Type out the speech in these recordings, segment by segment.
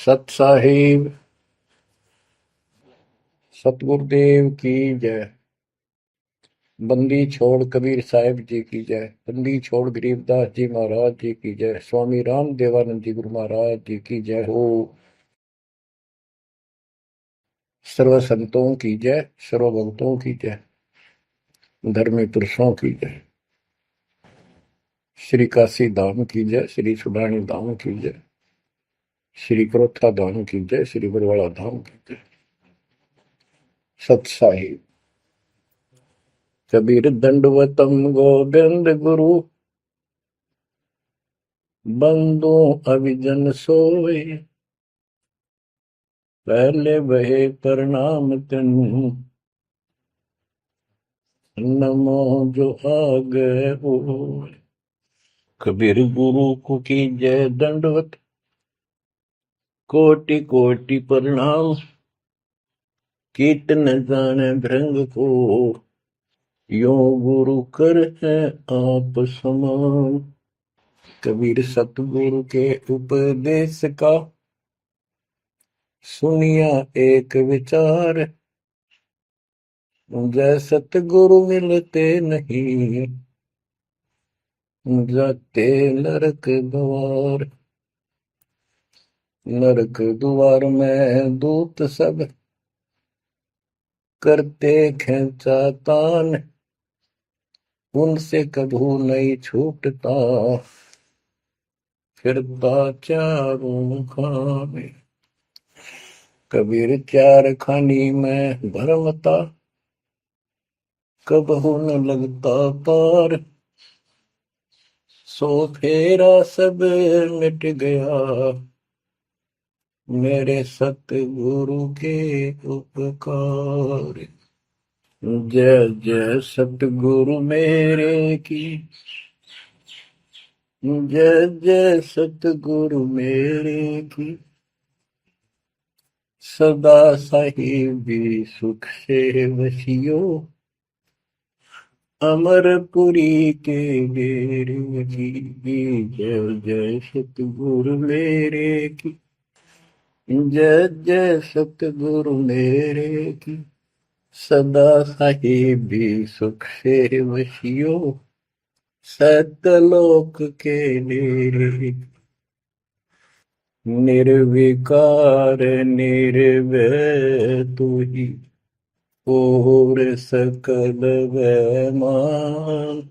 सत साहिब सतगुरुदेव की जय। बंदी छोड़ कबीर साहिब जी की जय। बंदी छोड़ गरीबदास जी महाराज जी की जय। स्वामी राम देवानंद जी गुरु महाराज जी की जय हो। सर्व संतों की जय, सर्व भक्तों की जय, धर्मी पुरुषों की जय। श्री काशी धाम की जय, श्री सुडानी धाम की जय, श्री क्रोथा धाम की जय, श्री बरवाड़ा धाम की जय। सत साहिब कबीर दंडवतम गोविंद गुरु, बंदो अभिजन सोए, पहले बहे प्रणाम तिन, नमो जो आगे होए। कबीर गुरु को की जय दंडवत, कोटि कोटि प्रणाम, कीर्तन जाने भृंग को, यो गुरु कर है आप समान। कबीर सतगुरु के उपदेश का, सुनिया एक विचार, जय सतगुरु मिलते नहीं, जाते नरक द्वार। नरक द्वार में दूत सब, करते खेचा तान, उनसे कभू नहीं छूटता, फिरता चारों खाने। कबीर चार खानी में भरमता, कबहू न लगता पार, सो फेरा सब मिट गया, मेरे सतगुरु के उपकार। जय जय सतगुरु मेरे की, जय जय सतगुरु मेरे की, सदा साहिबी सुख से वसियो, अमरपुरी के डेरे की। जय जय सतगुरु मेरे की, जय जय सतगुरु मेरे की, सदा साहिबी सुख से वसियो, सतलोक के डेरे। निर्विकार निर्भय तू ही, और सकल वैमान।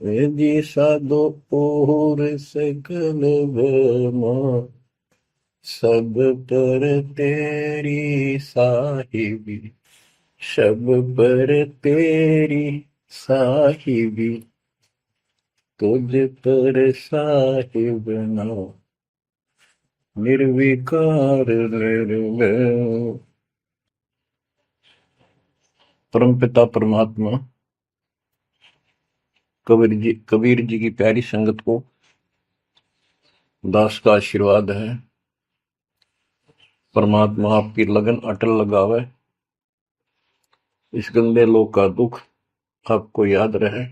जी साधो और सकल वैमान, सब पर तेरी साहिबी, सब पर तेरी साहिबी, तुझ पर साहिब ना, निर्विकार निर्भय। परमपिता परमात्मा कबीर जी की प्यारी संगत को दास का आशीर्वाद है। परमात्मा आपकी लगन अटल लगावे, इस गंदे लोक का दुख आपको याद रहे,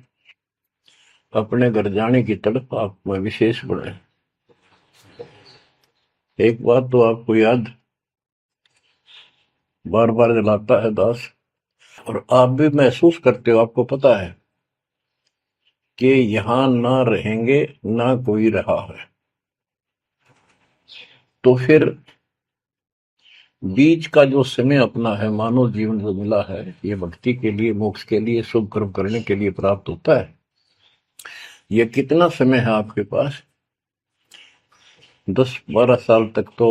अपने घर जाने की तड़प आप में विशेष बढ़े। एक बात तो आपको याद बार बार दिलाता है दास, और आप भी महसूस करते हो, आपको पता है कि यहां ना रहेंगे ना कोई रहा है, तो फिर बीच का जो समय अपना है, मानव जीवन जो मिला है, ये भक्ति के लिए, मोक्ष के लिए, शुभ कर्म करने के लिए प्राप्त होता है। ये कितना समय है आपके पास? 10-12 साल तक तो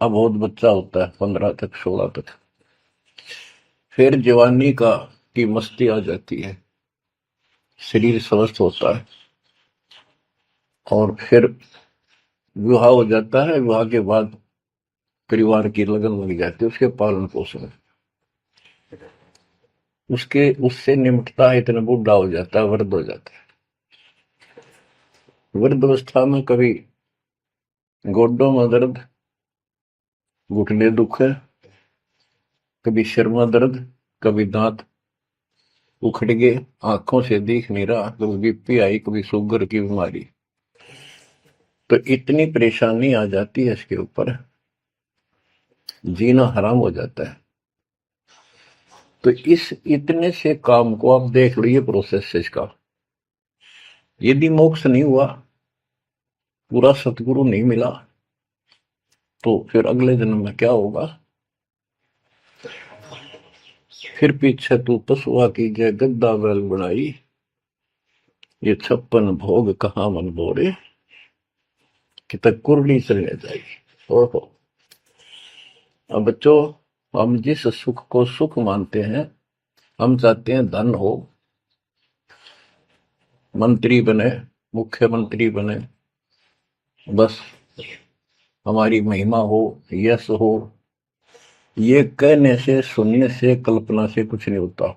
अबोध बच्चा होता है, 15 तक, 16 तक, फिर जवानी की मस्ती आ जाती है, शरीर स्वस्थ होता है, और फिर विवाह हो जाता है। विवाह के बाद परिवार की लगन लग जाती है, उसके पालन पोषण, उससे निमटता है, इतना बूढ़ा हो जाता है, वृद्ध हो जाता है। वृद्ध अवस्था में कभी गोड्डों में दर्द, घुटने दुख है, कभी सिर में दर्द, कभी दांत उखड़ गए, आंखों से दिख नहीं रहा, कभी बीपी आई, कभी शुगर की बीमारी। तो इतनी परेशानी आ जाती है इसके ऊपर, जीना हराम हो जाता है। तो इस इतने से काम को आप देख लो, ये प्रोसेस है इसका। यदि मोक्ष नहीं हुआ, पूरा सतगुरु नहीं मिला, तो फिर अगले जन्म में क्या होगा? फिर पीछे तू पशुआ की जय गद्दा बैल बनाई, ये 56 भोग कहाँ मन बोरे, कि तक कुरली चलने जाएगी। ओहो। अब बच्चों, हम जिस सुख को सुख मानते हैं, हम चाहते हैं धन हो, मंत्री बने, मुख्यमंत्री बने, बस हमारी महिमा हो, यश हो। ये कहने से, सुनने से, कल्पना से कुछ नहीं होता।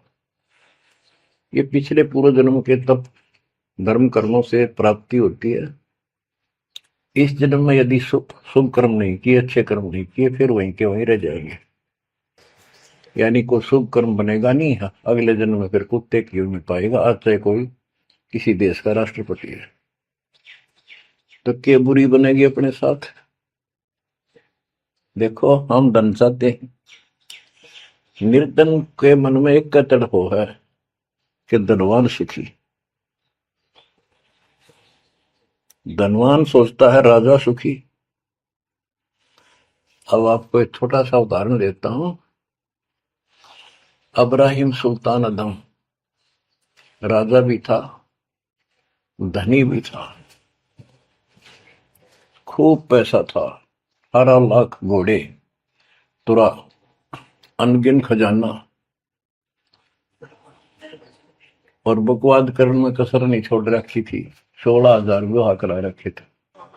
ये पिछले पूर्व जन्म के तप धर्म कर्मों से प्राप्ति होती है। इस जन्म में यदि शुभ कर्म नहीं किए, अच्छे कर्म नहीं किए, फिर वहीं के वहीं रह जाएंगे। यानी कोई शुभ कर्म बनेगा नहीं, अगले जन्म में फिर कुत्ते की में पाएगा, आज चाहे कोई किसी देश का राष्ट्रपति है। तो क्या बुरी बनेगी अपने साथ? देखो, हम धन चाहते हैं, निर्धन के मन में एक तड़प है कि धनवान सुखी। धनवान सोचता है राजा सुखी। अब आपको एक छोटा सा उदाहरण देता हूं। अब्राहिम सुल्तान अदम राजा भी था, धनी भी था, खूब पैसा था, 18 लाख घोड़े, तुरा, अनगिन खजाना, और बकवाद करने में कसर नहीं छोड़ रखी थी। 16,000 विवाह करा रखे थे।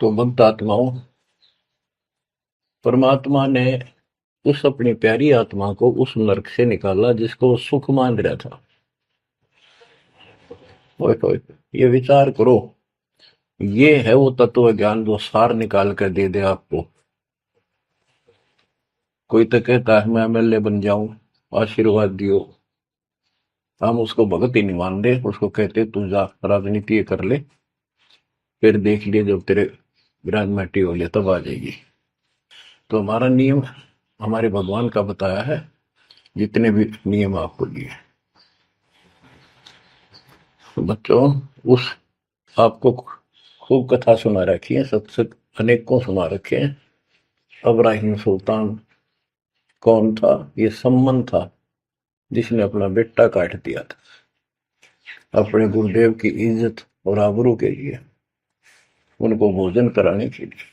तो भक्त आत्माओं, परमात्मा ने उस अपनी प्यारी आत्मा को उस नरक से निकाला जिसको वो सुख मान रहा था। ओए, ये विचार करो, ये है वो तत्व ज्ञान जो सार निकाल कर दे दे आपको। कोई तो कहता है मैं एमएलए बन जाऊं, आशीर्वाद दियो, हम उसको भगत ही नहीं मान रहे, उसको कहते तू जा राजनीति कर ले, फिर देख लिए जब तेरे ग्रांड हो लिया तब आ जाएगी। तो हमारा नियम हमारे भगवान का बताया है, जितने भी नियम आपको दिए। तो बच्चों, उस आपको खूब कथा सुना रखी है, सत्संग अनेकों सुना रखे हैं। अब्राहिम सुल्तान कौन था? ये सम्मन था जिसने अपना बेटा काट दिया था अपने गुरुदेव की इज्जत और आबरू के लिए, उनको भोजन कराने के लिए।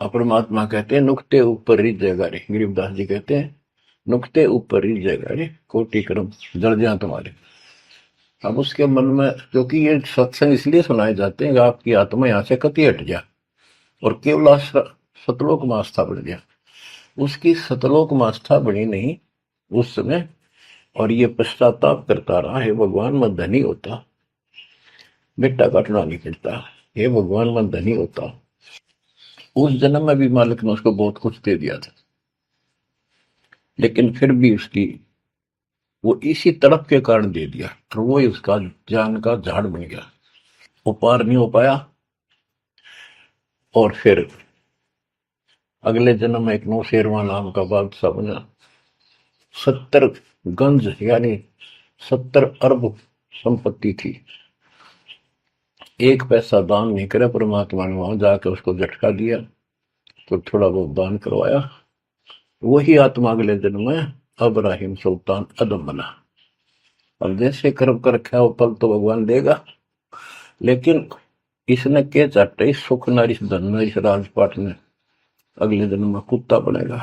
परमात्मा कहते हैं नुक्ते ऊपर रिज जाएगा रे, गरीबदास जी कहते हैं नुक्ते ऊपर रिज जाएगा रे, कोटि कर्म जड़ जाए तुम्हारे। अब उसके मन में, क्योंकि ये सत्संग इसलिए सुनाए जाते हैं कि आपकी आत्मा यहां से कति हट जाए और केवल सतलोक में आस्था बढ़ जाए। उसकी सतलोक में आस्था बनी नहीं उस समय, और ये पश्चाताप करता रहा, हे भगवान मैं धनी होता, बेटा काटना नहीं पड़ता, हे भगवान मैं धनी होता। उस जन्म में भी मालिक ने उसको बहुत कुछ दे दिया था, लेकिन फिर भी उसकी वो इसी तड़प के कारण दे दिया, और वो ही उसका जान का झाड़ बन गया। वो पार नहीं हो पाया, और फिर अगले जन्म में एक नौशेरवा नाम का बादशाह बना। 70 गंज यानी 70 अरब संपत्ति थी। एक पैसा दान नहीं करे, परमात्मा ने वहां जाकर उसको झटका दिया, तो थोड़ा बहुत दान करवाया। वही आत्मा अगले जन्म में अब्राहिम सुल्तान अदम बना। अब जैसे कर्म कर रखा है वो फल तो भगवान देगा, लेकिन इसने के चाटे सुख न इस धन न इस राजपाट में, अगले जन्म में कुत्ता बनेगा।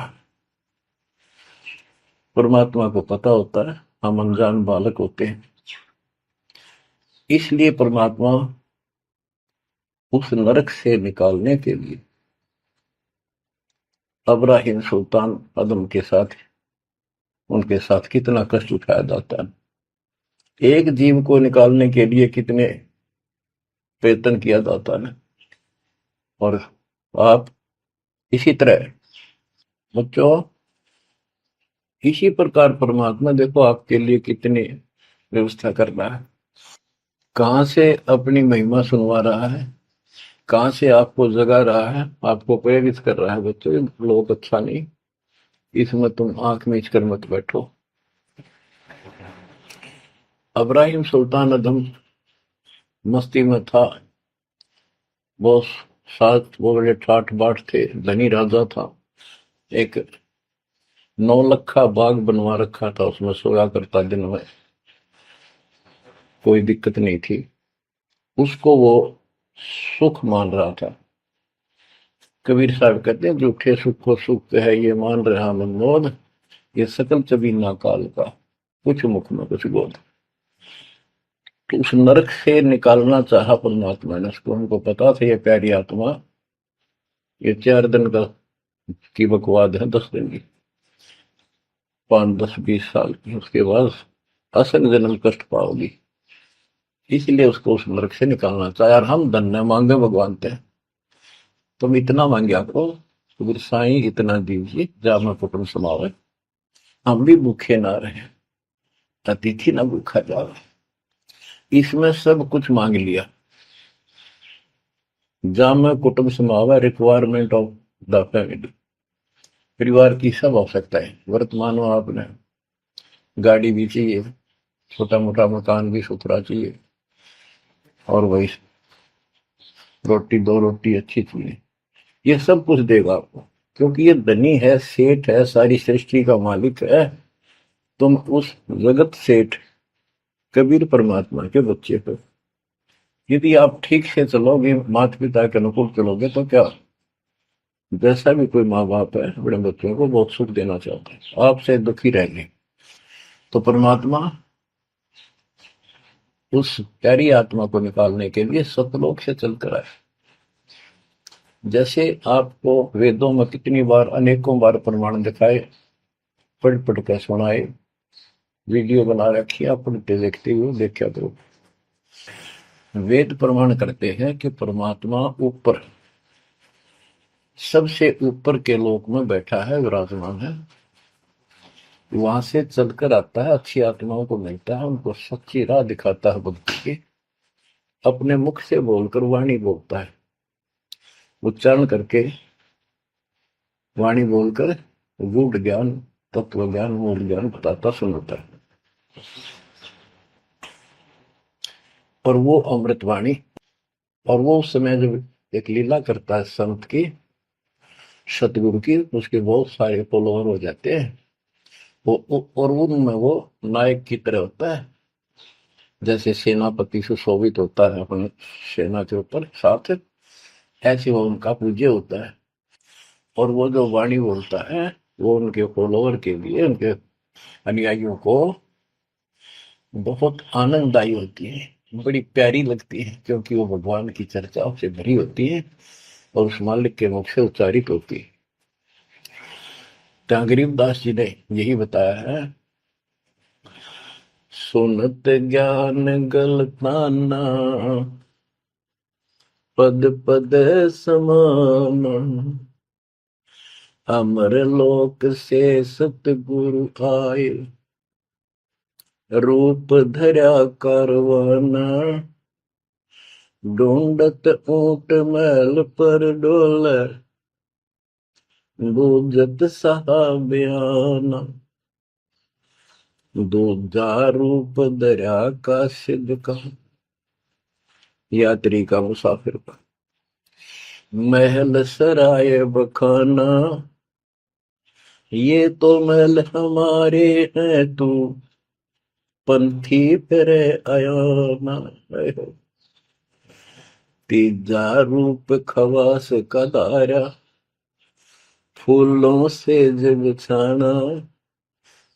परमात्मा को पता होता है, हम अनजान बालक होते हैं। इसलिए परमात्मा उस नरक से निकालने के लिए अब्राहिम सुल्तान अदम के साथ, उनके साथ कितना कष्ट उठाया जाता है। एक जीव को निकालने के लिए कितने प्रयत्न किया जाता है। और आप इसी तरह बच्चों, इसी प्रकार परमात्मा देखो आपके लिए कितनी व्यवस्था कर रहा है, कहां से अपनी महिमा सुनवा रहा है। कहाँ से आपको जगा रहा है, आपको प्रेरित कर रहा है, बच्चों ये लोग अच्छा नहीं, इसमें तुम आंख मीच कर मत बैठो। अब्राहिम सुल्तान अदम मस्ती में था, वो सात वो बड़े ठाठ बाट थे, धनी राजा था। एक 9 लखा बाग बनवा रखा था, उसमें सोया करता दिन में, कोई दिक्कत नहीं थी उसको, वो सुख मान रहा था। कबीर साहब कहते हैं, झूठे सुख को सुख है ये मान रहा मनमोद, ये सकल चबीना काल का, कुछ मुख में कुछ बोध। तो उस नरक से निकालना चाहा परमात्मा ने उसको, उनको पता था ये प्यारी आत्मा, ये 4 दिन का की बकवाद है, 10 दिन की, 5, 10, 20 साल की, उसके बाद असल जन्म कष्ट पाओगी। इसलिए उसको उस नरक से निकालना चाहे। और हम धन्य मांगे भगवान थे, तुम इतना मांगे आपको, तो साईं इतना दीजिए जा मैं कुटुंब समावे, हम भी भूखे ना रहे, अतिथि ना भूखा जावे। इसमें सब कुछ मांग लिया। जा मैं कुटुंब समावे, रिक्वायरमेंट ऑफ द फैमिली, परिवार की सब आवश्यकता है। वर्तमान में आपने गाड़ी भी चाहिए, छोटा मोटा मकान भी सुथरा चाहिए, और वही रोटी, 2 रोटी अच्छी चाहिए, ये सब कुछ देगा आपको, क्योंकि ये धनी है, सेठ है, सारी सृष्टि का मालिक है। तुम उस जगत सेठ कबीर परमात्मा के बच्चे हो। यदि आप ठीक से चलोगे, माता पिता के अनुकूल चलोगे, तो क्या, जैसा भी कोई माँ बाप है अपने बच्चों को बहुत सुख देना चाहता है, आपसे दुखी रहेंगे, तो परमात्मा उस प्यारी आत्मा को निकालने के लिए सतलोक से चलकर आए। जैसे आपको वेदों में कितनी बार, अनेकों बार प्रमाण दिखाए, पढ़ पढ़ कर सुनाए, वीडियो बना रखी है, आप पढ़ते देखते हुए देखा करो। वेद प्रमाण करते हैं कि परमात्मा ऊपर, सबसे ऊपर के लोक में बैठा है, विराजमान है, वहां से चलकर आता है, अच्छी आत्माओं को मिलता है, उनको सच्ची राह दिखाता है भक्ति की, अपने मुख से बोलकर वाणी बोलता है, उच्चारण करके वाणी बोलकर गूढ़ ज्ञान, तत्व ज्ञान, मूल ज्ञान बताता सुनाता है। और वो अमृतवाणी, और वो उस समय जब एक लीला करता है संत की, सतगुरु की, उसके बहुत सारे फॉलोअर हो जाते हैं, और उनमें वो नायक की तरह होता है, जैसे सेनापति सुशोभित होता है अपने सेना के ऊपर साथ, ऐसे वो उनका पूज्य होता है। और वो जो वाणी बोलता है, वो उनके फॉलोअर के लिए, उनके अनुयायियों को बहुत आनंददायी होती है, बड़ी प्यारी लगती है, क्योंकि वो भगवान की चर्चाओं से भरी होती है और उस मालिक के मुख से उच्चारित होती है। तो गरीबदास जी ने यही बताया है, सुनत ज्ञान गलताना, पद पद समान, अमर लोक से सतगुरु आए, रूप धरा कारवाना, ढूंढत ऊंट मैल पर डोले, बूझत सहाबयाना, दूजा रूप दरिया का सिद्ध का, यात्री का, मुसाफिर का, महल सराय बखाना, ये तो महल हमारे हैं, तू पंथी फिरे अयाना। तीजा रूप खवास का दारा, फूलों से जग छाना,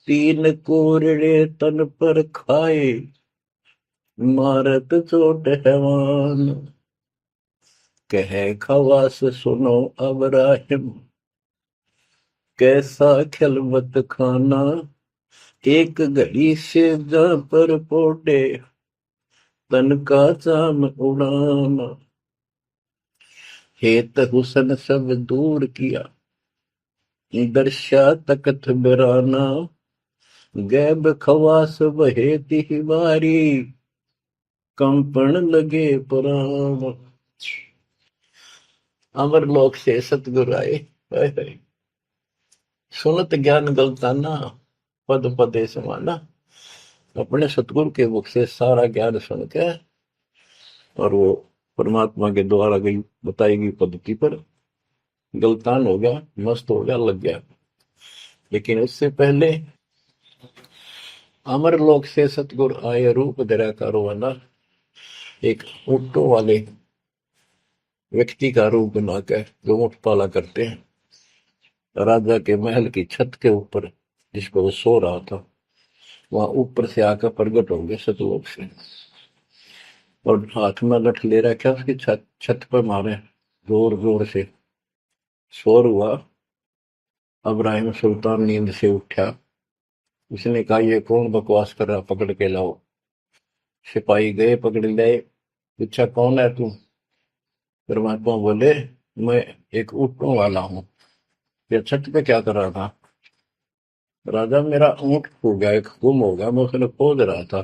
3 कोरड़े तन पर खाए, मारत चोट हैवान, कह खवास सुनो अब राहिम, कैसा खिलवत खाना, एक घड़ी से जा पर पोटे, तन का चाम उड़ाना, हेत हुसन सब दूर किया, दर्शा तकत बिराना, गैब खवास बहे तिहवारी, कंपन लगे पुराण। अमर लोक से सतगुरु आए, हाय हाय। सुनत ज्ञान गलताना, पद पदे समाना। अपने सतगुरु के मुख से सारा ज्ञान सुन के और वो परमात्मा के द्वारा गई बताई गई पद्धति पर गलतान हो गया, मस्त हो गया, लग गया। लेकिन उससे पहले अमर लोक से सतगुरु आए, रूप धरा का रोवाना। एक ऊँटों वाले व्यक्ति का रूप बनाकर जो ऊँट पाला करते हैं, राजा के महल की छत के ऊपर जिस पर वो सो रहा था, वहां ऊपर से आकर प्रकट हो गए सतलोक से, और हाथ में लठ ले रखा, उसकी छत छत पर मारे जोर जोर से। शोर हुआ। अब्राहिम सुल्तान नींद से उठा। उसने कहा, ये कौन बकवास कर रहा, पकड़ के लाओ। सिपाही गए, पकड़ लाए। पूछा, कौन है तू? परमात्मा बोले, मैं एक ऊँटों वाला हूँ। ये छत पे क्या कर रहा था? राजा, मेरा ऊँट खो गया, एक गुम हो गया, मैं उसने खोज रहा था,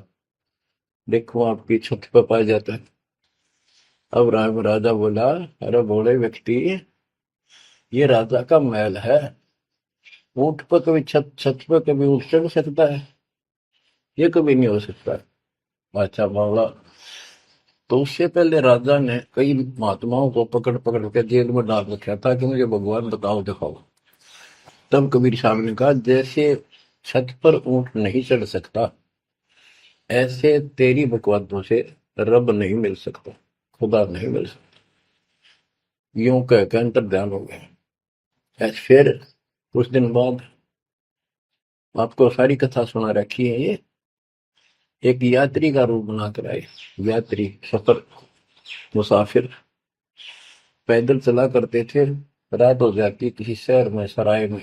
देखो आपकी छत पे पाया जाता है। अब राजा बोला, अरे बोले व्यक्ति, ये राजा का महल है, ऊँट पर कभी छत छत पर कभी ऊँट चढ़ सकता है? ये कभी नहीं हो सकता। अच्छा बोला। तो उससे पहले राजा ने कई महात्माओं को पकड़ पकड़ के जेल में डाल रखा था कि मुझे भगवान बताओ, दिखाओ। तब कबीर साहब ने कहा, जैसे छत पर ऊँट नहीं चढ़ सकता, ऐसे तेरी बकवादों से रब नहीं मिल सकता, खुदा नहीं मिल सकता। यूं कहकर अंतर ध्यान हो गया। फिर कुछ दिन बाद आपको सारी कथा सुना रखी है, ये एक यात्री का रूप बनाकर आए। यात्री, सफर, मुसाफिर पैदल चला करते थे। रात हो जाती, किसी शहर में, सराय में,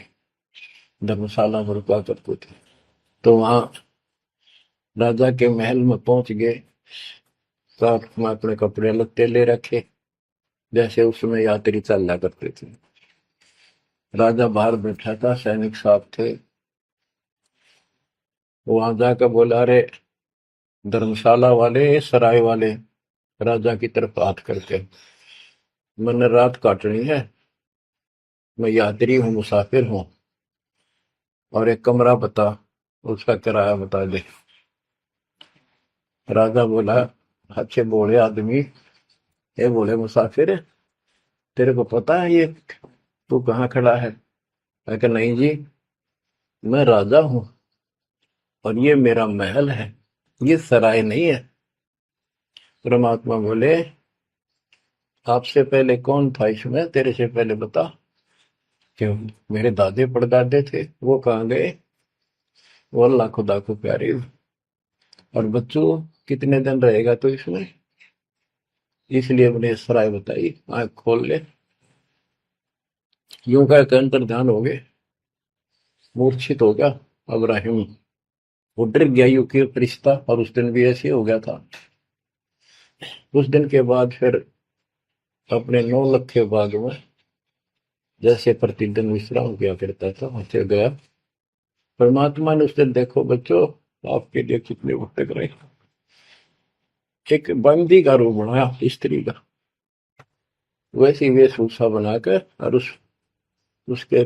धर्मशाला में रुका करते थे। तो वहां राजा के महल में पहुंच गए। साथ में अपने कपड़े लत्ते ले रखे, जैसे उसमें यात्री चला करते थे। राजा बाहर बैठा था, सैनिक साहब थे। वहां जाकर बोला, अरे धर्मशाला वाले, सराय वाले, राजा की तरफ हाथ करके, मैंने रात काटनी है, मैं यात्री हूँ, मुसाफिर हूँ, और एक कमरा बता, उसका किराया बता दे। राजा बोला, अच्छे बोले आदमी, ये बोले मुसाफिर, तेरे को पता है ये तू कहाँ खड़ा है? मैं कहा, नहीं जी, मैं राजा हूँ और ये मेरा महल है, ये सराय नहीं है। परमात्मा बोले, आपसे पहले कौन था इसमें, तेरे से पहले बता। क्यों? मेरे दादे परदादे थे, वो कहाँ गए? वो अल्लाह खुदा को प्यारे। और बच्चों, कितने दिन रहेगा तो इसमें? इसलिए मैंने सराय बताई, आंख खोल ले। यूं कह के अंतर ध्यान हो गए, मूर्छित हो गया अब्राहिम। वो डर गया, यूं कि फरिश्ता, और उस दिन भी ऐसे हो गया था। उस दिन के बाद फिर अपने 9 लखे बाग में जैसे प्रतिदिन विश्राम किया करता था, वहां गया। परमात्मा ने उस दिन, देखो बच्चों, आपके लिए कितने भटक रहे, एक बंदी का रूप बनाया, स्त्री का, वैसी वेशभूषा बनाकर, और उसके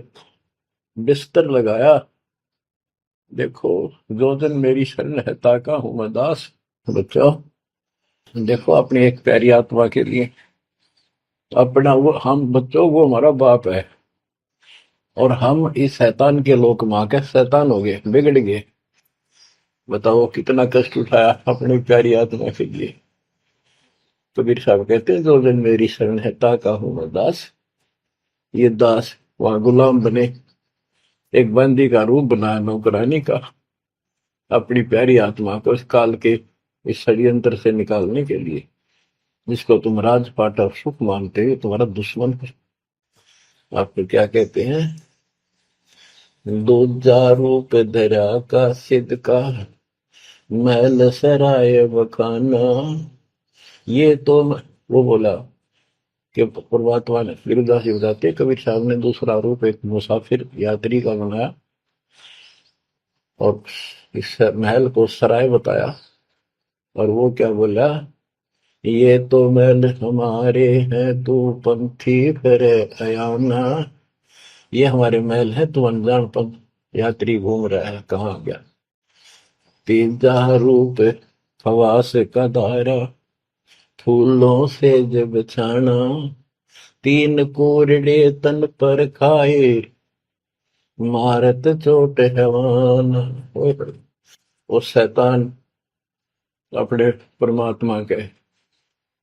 बिस्तर लगाया। देखो, जो दिन मेरी शरण है, ताका हूं मैं दास। बच्चों, देखो अपनी एक प्यारी आत्मा के लिए अपना, वो हम बच्चों, वो हमारा बाप है, और हम इस शैतान के लोक में आके शैतान हो गए, बिगड़ गए। बताओ कितना कष्ट उठाया अपनी प्यारी आत्मा के लिए। कबीर साहब कहते हैं, जो दिन मेरी शरण है, ताका हूं मैं दास। ये दास वहां गुलाम बने, एक बंदी का रूप बनाया, नौकरानी का, अपनी प्यारी आत्मा को इस काल के इस षड्यंत्र से निकालने के लिए। जिसको तुम राजपाट और सुख मानते हो, तुम्हारा दुश्मन है। आपको क्या कहते हैं? दूजा रूप धरा का सिद्ध का, महल सराय बखाना। ये तो वो बोला कि परमात्मा ने, गिरिदास जी बताते, कबीर साहब ने दूसरा रूप एक मुसाफिर यात्री का बनाया, और इस महल को सराय बताया। और वो क्या बोला, ये तो महल हमारे हैं, तू पंथी फिर अयाना। ये हमारे महल है, तू अनजान पंथ यात्री घूम रहा है, कहाँ गया। तीजा रूप खवास का धारा, फूलों से जब छाना। तीन कोरडे तन पर खाए, मारत चोट हैवान। वो शैतान अपने परमात्मा के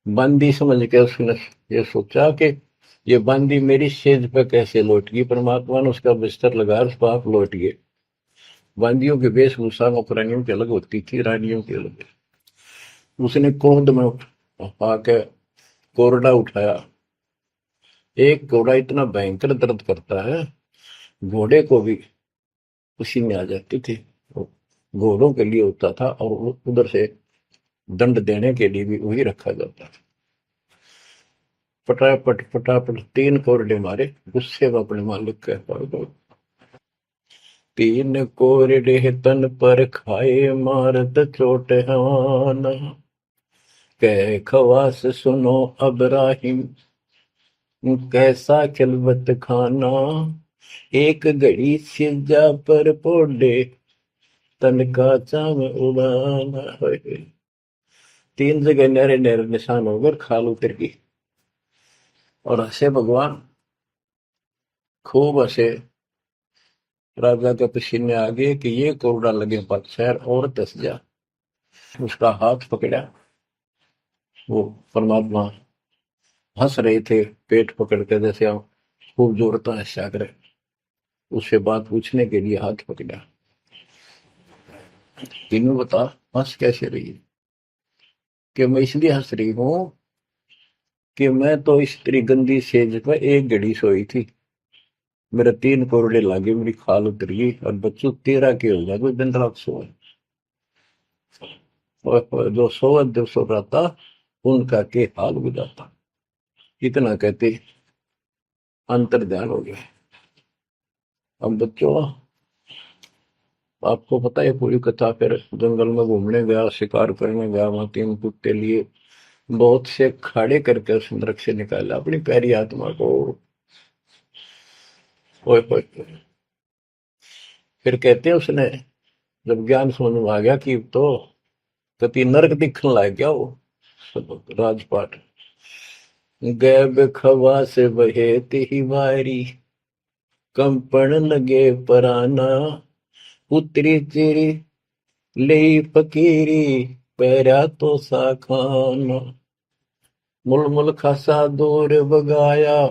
बंदी समझ के उसने ये सोचा कि ये बंदी मेरी सेज पे कैसे लौट गई। परमात्मा ने उसका बिस्तर लगा, उस पाप लौट गए। बंदियों की वेशभूषा नौकरानियों की अलग होती थी, रानियों की अलग। उसने कोंद में आके कोरडा उठाया। एक घोड़ा इतना भयंकर दर्द करता है, घोड़े को भी पसीने आ जाती थी। वो घोड़ों के लिए होता था, और उधर से दंड देने के लिए भी वही रखा जाता था। फटाफट फटाफट तीन कोरडे मारे, गुस्से में अपने मालिक के पास गए। तीन कोरडे तन पर खाए, मारत चोट हवाना। कह खवास सुनो अब्राहिम, कैसा खिलवत खाना। एक घड़ी सिजा पर पोडे, तन का चाम उड़ाना। तीन जगह नहरे नहरे निशान होकर खाल उतर गई। और हंसे भगवान, खूब हंसे। राजा के पसीने आ गए कि ये कोरडा लगे पक्षर और दस जा। उसका हाथ पकड़ा। वो परमात्मा हंस रहे थे, पेट पकड़ के, जैसे हम खूब जोरता हंसा करे। उससे बात पूछने के लिए हाथ पकड़ा। तीनों बता, हंस कैसे रही है। कि मैं इसलिए हंस रही हूं कि मैं तो इस तेरी गंदी सेज पर एक घड़ी सोई थी, मेरे तीन कोरडे लागे, मेरी खाल उतर गई, और बच्चों तेरा के हो गया, कोई दिन रात सोए। और जो सोवत जो सो रहा उनका के हाल बुझाता। इतना कहते अंतर ध्यान हो गया। अब बच्चों, आपको पता है पूरी कथा। फिर जंगल में घूमने गया, शिकार करने गया, वहां तीन कुत्ते लिए, बहुत से खड़े करके उस नरक से निकाला अपनी प्यारी आत्मा को। ओए ओए ओए। फिर कहते हैं उसने जब ज्ञान समझ में आ गया कि तो कति नरक दिखने लग गया वो राजपाट। गैब खवा से बहे ही वारी, कंपन लगे पराना। उतरी चिरी ले फकीरी, पैरा तो सा खाना। मुलमुल खासा दूर बगाया,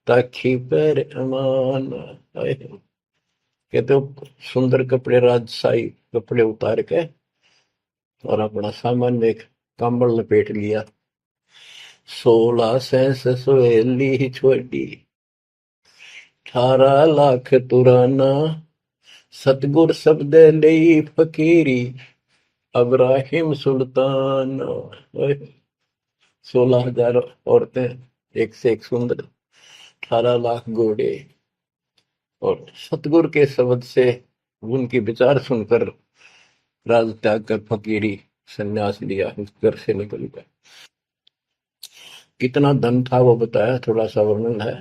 ताखी पैर अमान। कहते हो सुंदर कपड़े, राजशाही कपड़े उतार के, और अपना सामान्य एक कंबल लपेट लिया। 16 सहेली छोड़ी, 18 लाख तुराना। सतगुर शब्द ले फकीरी, अब्राहिम सुल्तान। 16,000 औरतें, एक से एक सुंदर, 18 लाख घोड़े। और सतगुरु के शब्द से, उनके विचार सुनकर राज त्याग कर फकीरी संन्यास लिया, इस घर से निकल गया। कितना धन था वो बताया, थोड़ा सा वर्णन है।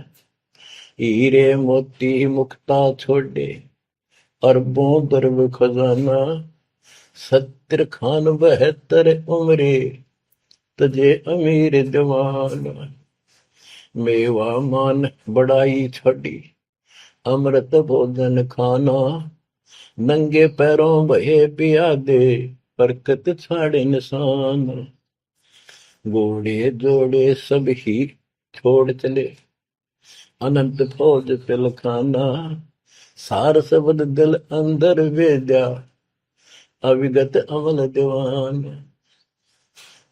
हीरे मोती मुक्ता छोड़े, अरबों दरब खजाना। 70 खान 72 उम्रे, तजे अमीर जवान। मेवा मान बड़ाई छोड़ी, अमृत भोजन खाना। नंगे पैरों बहे पियादे, बरकत छाड़े निशान। घोड़े जोड़े सब ही छोड़ चले, अनंत फौज पिलखाना। सार शब्द दिल अंदर भेजा, अविगत अमल दीवान।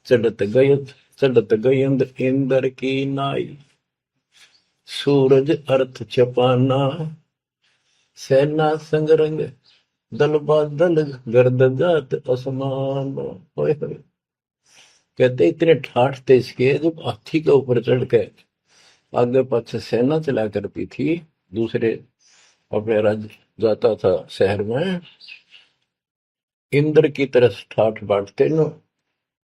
चढ़त गय चढ़त गयंद इंद्र की नाई, सूरज अर्थ छपाना। सेना संगरंग दल बादल, गर्द जात असमान। होए होए। कहते इतने ठाठ थे इसके, जब हाथी के ऊपर चढ़ के आगे पाछे सेना चला करती थी, दूसरे अपने राज्य जाता था शहर में, इंद्र की तरह ठाठ बांटते न।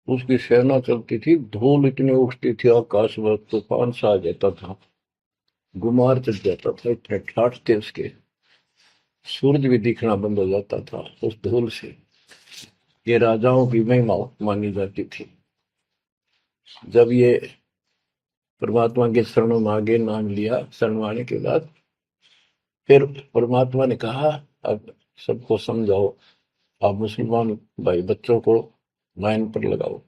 उसकी सेना चलती थी, धूल इतनी उठती थी आकाश में, तूफान सा आ जाता था, गुमार चढ़ जाता था, इतने ठाठ थे उसके, सूरज भी दिखना बंद हो जाता था उस धूल से। ये राजाओं की महिमा मानी जाती थी। जब ये परमात्मा के शरणों में आगे नाम लिया, शरण आने के बाद फिर परमात्मा ने कहा, अब सबको समझाओ, आप मुसलमान भाई बच्चों को लाइन पर लगाओ।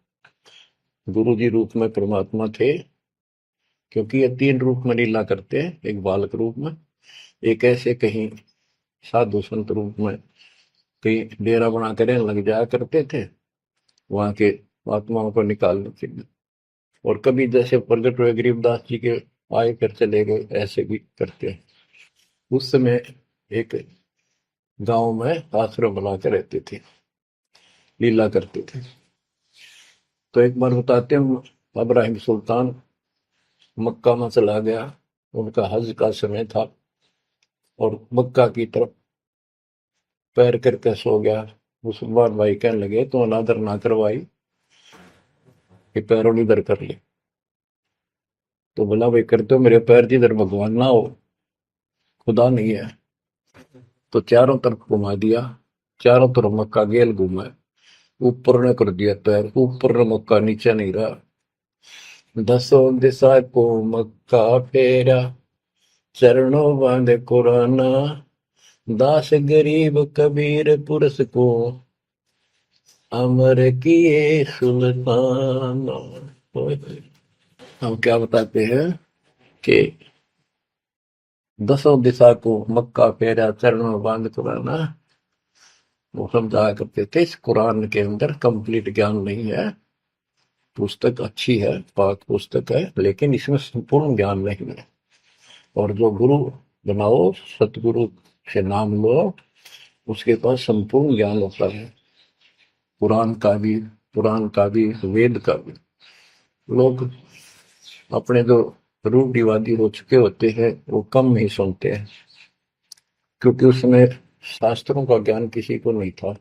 गुरु जी रूप में परमात्मा थे, क्योंकि ये तीन रूप में लीला करते हैं, एक बालक रूप में, एक ऐसे कहीं साधु संत रूप में कहीं डेरा बना कर लग जाया करते थे वहां के आत्माओं को निकालने के लिए, और कभी जैसे प्रगट हुए गरीबदास जी के आए कर चले गए, ऐसे भी करते हैं। उस समय एक गांव में आश्रम बना के रहते थे, लीला करते थे। तो एक बार बताते हैं, इब्राहिम सुल्तान मक्का में चला गया, उनका हज का समय था, और मक्का की तरफ पैर करके सो गया। मुसलमान भाई कहने लगे, तो अनादर ना करवाई कि पैरों इधर कर ले। तो बोला, भाई करते हो मेरे पैर जिधर भगवान ना हो, खुदा नहीं है। तो चारों तरफ घुमा दिया, चारों तरफ मक्का गेल घुमा, ऊपर ने कर दिया पैर, ऊपर ने मक्का, नीचे नहीं रहा। दसों दिशा को मक्का फेरा, चरणों बांधे कुराना, दास गरीब कबीर पुरस को, अमर किए सुल्तान। हम क्या बताते हैं कि दसों दिशा को मक्का फेरा, चरणों बांध कुराना, वो समझाया करते थे। इस कुरान के अंदर कंप्लीट ज्ञान नहीं है, पुस्तक अच्छी है, पाक पुस्तक है, लेकिन इसमें संपूर्ण ज्ञान नहीं है। और जो गुरु बनाओ, सतगुरु से नाम लो, उसके पास संपूर्ण ज्ञान होता है, कुरान का भी, पुराण का भी, वेद का भी। लोग अपने जो रूढ़िवादी हो चुके होते हैं, वो कम ही सुनते हैं, क्योंकि उसमें शास्त्रों का ज्ञान किसी को नहीं था।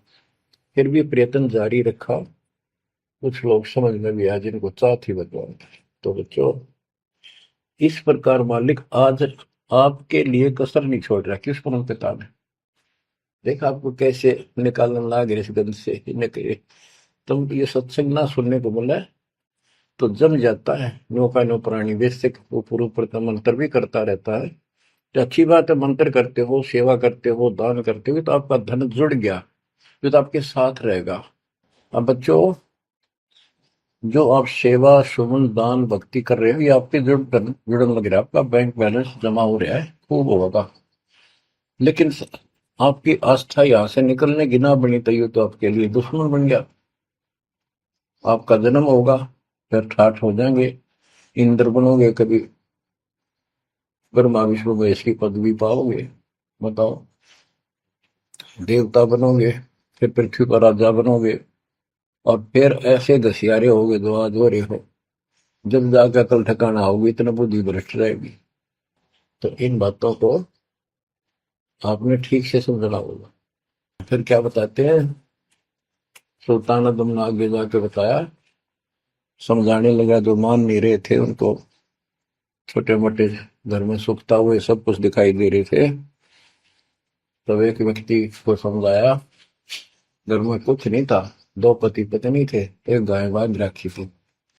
फिर भी प्रयत्न जारी रखा, कुछ लोग समझ में भी आए जिनको चाह थी भगवान। तो बच्चों, इस प्रकार मालिक आज आपके लिए कसर नहीं छोड़ रहा। किस परम पिता ने देखा आपको कैसे निकालने लगा इस गंध से, इन्हें कहे तुम ये सत्संग ना सुनने को बोला तो जम जाता है। नौका नो प्राणी बेसिक ऊपर ऊपर का मंत्र भी करता रहता है, तो अच्छी बात है, मंत्र करते हो, सेवा करते हो, दान करते हो, तो आपका धन जुड़ गया, तो आपके साथ रहेगा। अब बच्चों, जो आप सेवा, सुमन, दान, भक्ति कर रहे हो, ये आपके जुड़न लग रहा है, आपका बैंक बैलेंस जमा हो रहा है, खूब होगा। लेकिन आपकी आस्था यहां से निकलने की ना बनी तैयो तो आपके लिए दुश्मन बन गया। आपका जन्म होगा, फिर ठाठ हो जाएंगे, इंद्र बनोगे, कभी ब्रह्मा विष्णु महेश की पदवी पाओगे, बताओ, देवता बनोगे, फिर पृथ्वी पर राजा बनोगे, और फिर ऐसे घसियारे होगे जो आज हो रहे हो। जब जाकर कल ठिकाना होगी, इतना बुद्धि भ्रष्ट रहेगी। तो इन बातों को आपने ठीक से समझना होगा। फिर क्या बताते हैं, सुल्तान आदम ने आगे जाके बताया, समझाने लगा, जो मान नहीं रहे थे उनको, छोटे मोटे घर में सुखता हुए सब कुछ दिखाई दे रहे थे, तब एक व्यक्ति को समझाया, घर में कुछ नहीं था, दो पति पत्नी थे, एक गाय बांध रखी थी,